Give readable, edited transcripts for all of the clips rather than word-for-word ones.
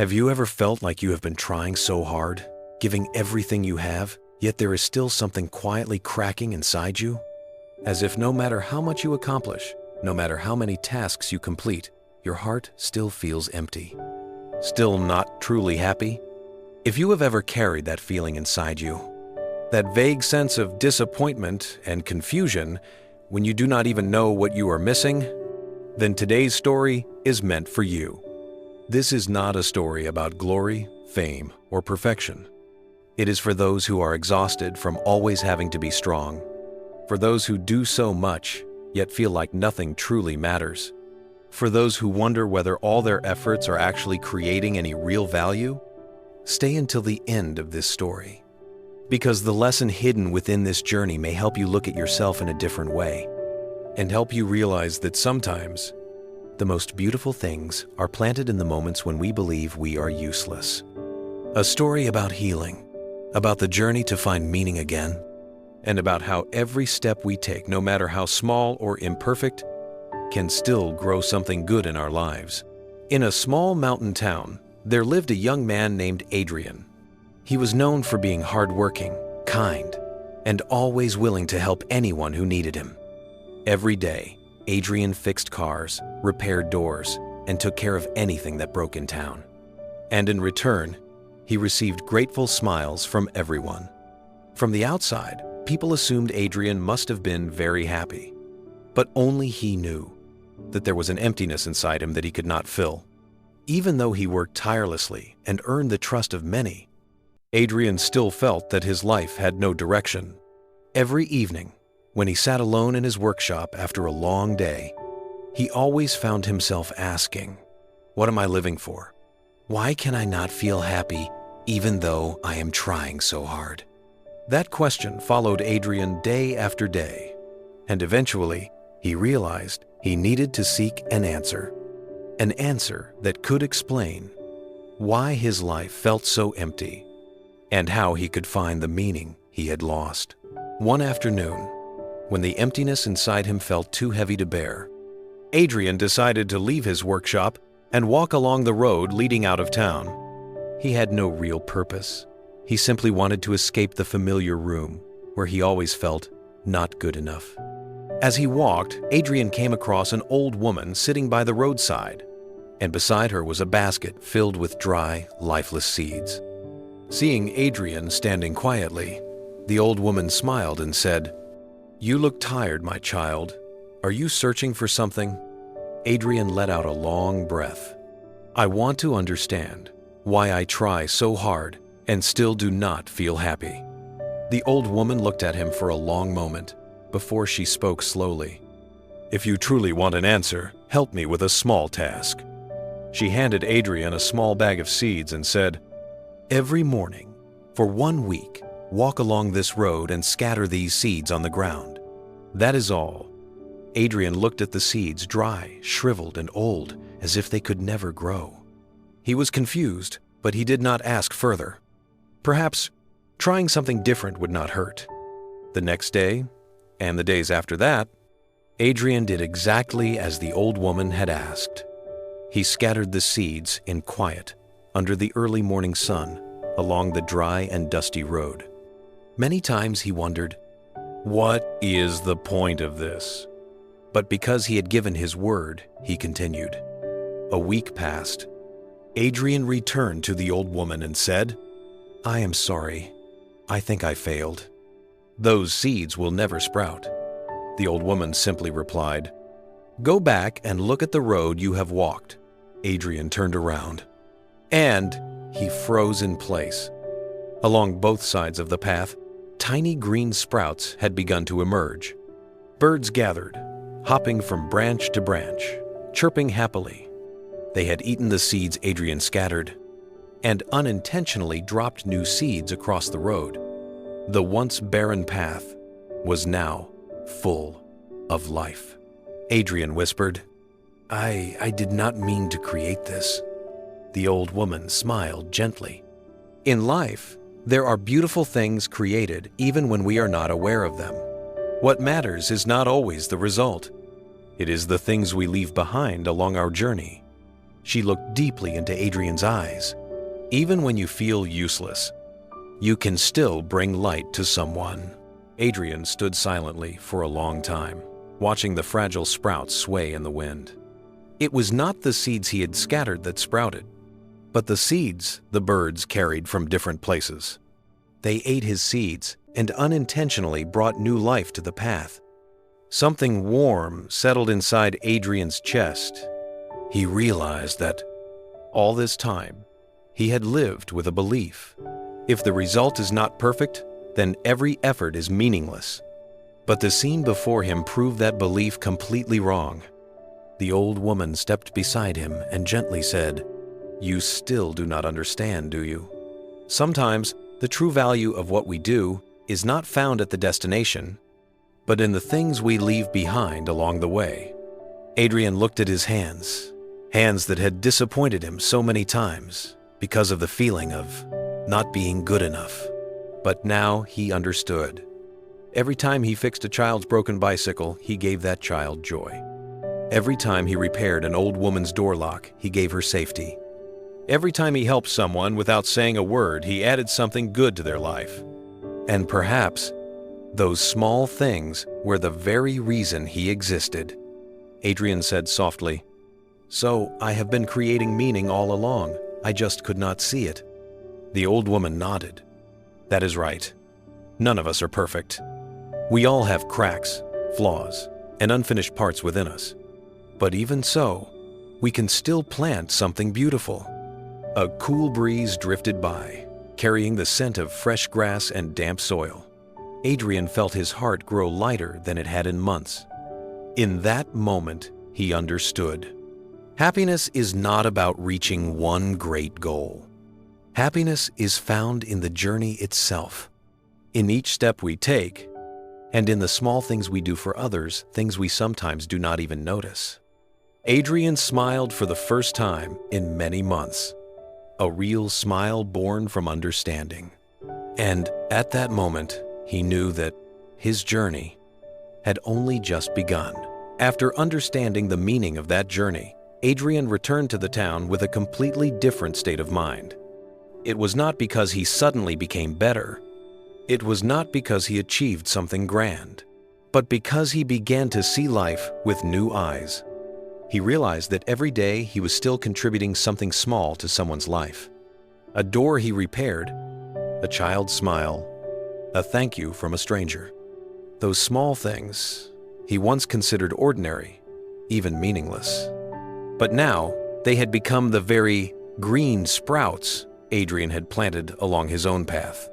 Have you ever felt like you have been trying so hard, giving everything you have, yet there is still something quietly cracking inside you? As if no matter how much you accomplish, no matter how many tasks you complete, your heart still feels empty. Still not truly happy? If you have ever carried that feeling inside you, that vague sense of disappointment and confusion when you do not even know what you are missing, then today's story is meant for you. This is not a story about glory, fame, or perfection. It is for those who are exhausted from always having to be strong, for those who do so much, yet feel like nothing truly matters, for those who wonder whether all their efforts are actually creating any real value. Stay until the end of this story, because the lesson hidden within this journey may help you look at yourself in a different way and help you realize that sometimes the most beautiful things are planted in the moments when we believe we are useless. A story about healing, about the journey to find meaning again, and about how every step we take, no matter how small or imperfect, can still grow something good in our lives. In a small mountain town, there lived a young man named Adrian. He was known for being hardworking, kind, and always willing to help anyone who needed him. Every day, Adrian fixed cars, repaired doors, and took care of anything that broke in town. And in return, he received grateful smiles from everyone. From the outside, people assumed Adrian must have been very happy. But only he knew that there was an emptiness inside him that he could not fill. Even though he worked tirelessly and earned the trust of many, Adrian still felt that his life had no direction. Every evening, when he sat alone in his workshop after a long day, he always found himself asking, "What am I living for? Why can I not feel happy even though I am trying so hard?" That question followed Adrian day after day, and eventually he realized he needed to seek an answer that could explain why his life felt so empty and how he could find the meaning he had lost. One afternoon, when the emptiness inside him felt too heavy to bear, Adrian decided to leave his workshop and walk along the road leading out of town. He had no real purpose. He simply wanted to escape the familiar room where he always felt not good enough. As he walked, Adrian came across an old woman sitting by the roadside, and beside her was a basket filled with dry, lifeless seeds. Seeing Adrian standing quietly, the old woman smiled and said, "You look tired, my child. Are you searching for something?" Adrian let out a long breath. "I want to understand why I try so hard and still do not feel happy." The old woman looked at him for a long moment before she spoke slowly. "If you truly want an answer, help me with a small task." She handed Adrian a small bag of seeds and said, "Every morning, for 1 week, walk along this road and scatter these seeds on the ground. That is all." Adrian looked at the seeds, dry, shriveled, and old, as if they could never grow. He was confused, but he did not ask further. Perhaps trying something different would not hurt. The next day, and the days after that, Adrian did exactly as the old woman had asked. He scattered the seeds in quiet, under the early morning sun, along the dry and dusty road. Many times he wondered, "What is the point of this?" But because he had given his word, he continued. A week passed. Adrian returned to the old woman and said, "I am sorry. I think I failed. Those seeds will never sprout." The old woman simply replied, "Go back and look at the road you have walked." Adrian turned around, and he froze in place. Along both sides of the path, tiny green sprouts had begun to emerge. Birds gathered, hopping from branch to branch, chirping happily. They had eaten the seeds Adrian scattered, and unintentionally dropped new seeds across the road. The once barren path was now full of life. Adrian whispered, I did not mean to create this." The old woman smiled gently. In life, there are beautiful things created even when we are not aware of them. What matters is not always the result. It is the things we leave behind along our journey. She looked deeply into Adrian's eyes. Even when you feel useless, you can still bring light to someone. Adrian stood silently for a long time, watching the fragile sprouts sway in the wind. It was not the seeds he had scattered that sprouted, but the seeds the birds carried from different places. They ate his seeds and unintentionally brought new life to the path. Something warm settled inside Adrian's chest. He realized that all this time, he had lived with a belief. If the result is not perfect, then every effort is meaningless. But the scene before him proved that belief completely wrong. The old woman stepped beside him and gently said, "You still do not understand, do you? Sometimes the true value of what we do is not found at the destination, but in the things we leave behind along the way." Adrian looked at his hands that had disappointed him so many times because of the feeling of not being good enough. But now he understood. Every time he fixed a child's broken bicycle, he gave that child joy. Every time he repaired an old woman's door lock, he gave her safety. Every time he helped someone without saying a word, he added something good to their life. And perhaps those small things were the very reason he existed. Adrian said softly, "So I have been creating meaning all along. I just could not see it." The old woman nodded. "That is right. None of us are perfect. We all have cracks, flaws, and unfinished parts within us. But even so, we can still plant something beautiful." A cool breeze drifted by, carrying the scent of fresh grass and damp soil. Adrian felt his heart grow lighter than it had in months. In that moment, he understood. Happiness is not about reaching one great goal. Happiness is found in the journey itself, in each step we take, and in the small things we do for others, things we sometimes do not even notice. Adrian smiled for the first time in many months, a real smile born from understanding. And at that moment, he knew that his journey had only just begun. After understanding the meaning of that journey, Adrian returned to the town with a completely different state of mind. It was not because he suddenly became better. It was not because he achieved something grand, but because he began to see life with new eyes. He realized that every day he was still contributing something small to someone's life. A door he repaired, a child's smile, a thank you from a stranger. Those small things he once considered ordinary, even meaningless. But now they had become the very green sprouts Adrian had planted along his own path.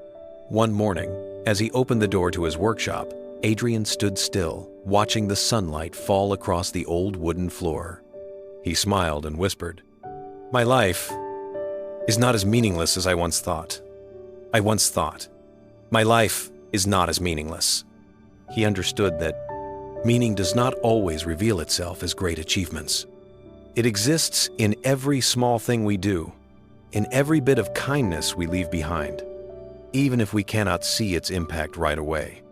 One morning, as he opened the door to his workshop, Adrian stood still, watching the sunlight fall across the old wooden floor. He smiled and whispered, "My life is not as meaningless as I once thought. My life is not as meaningless." He understood that meaning does not always reveal itself as great achievements. It exists in every small thing we do, in every bit of kindness we leave behind, even if we cannot see its impact right away.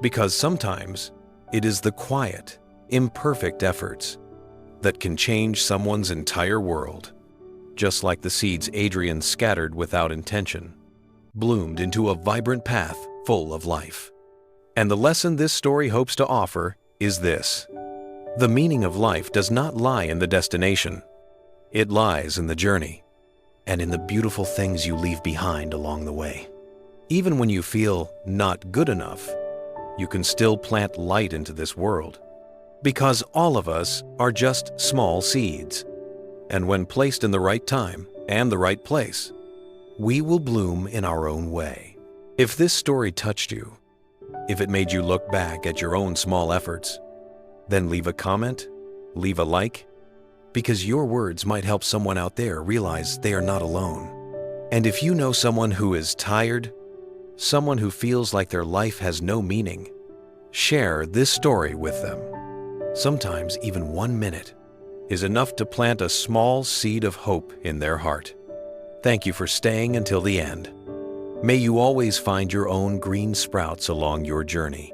Because sometimes it is the quiet, imperfect efforts that can change someone's entire world. Just like the seeds Adrian scattered without intention, bloomed into a vibrant path full of life. And the lesson this story hopes to offer is this: the meaning of life does not lie in the destination. It lies in the journey and in the beautiful things you leave behind along the way. Even when you feel not good enough, you can still plant light into this world, because all of us are just small seeds. And when placed in the right time and the right place, we will bloom in our own way. If this story touched you, if it made you look back at your own small efforts, then leave a comment, leave a like, because your words might help someone out there realize they are not alone. And if you know someone who is tired, someone who feels like their life has no meaning, share this story with them. Sometimes even 1 minute is enough to plant a small seed of hope in their heart. Thank you for staying until the end. May you always find your own green sprouts along your journey.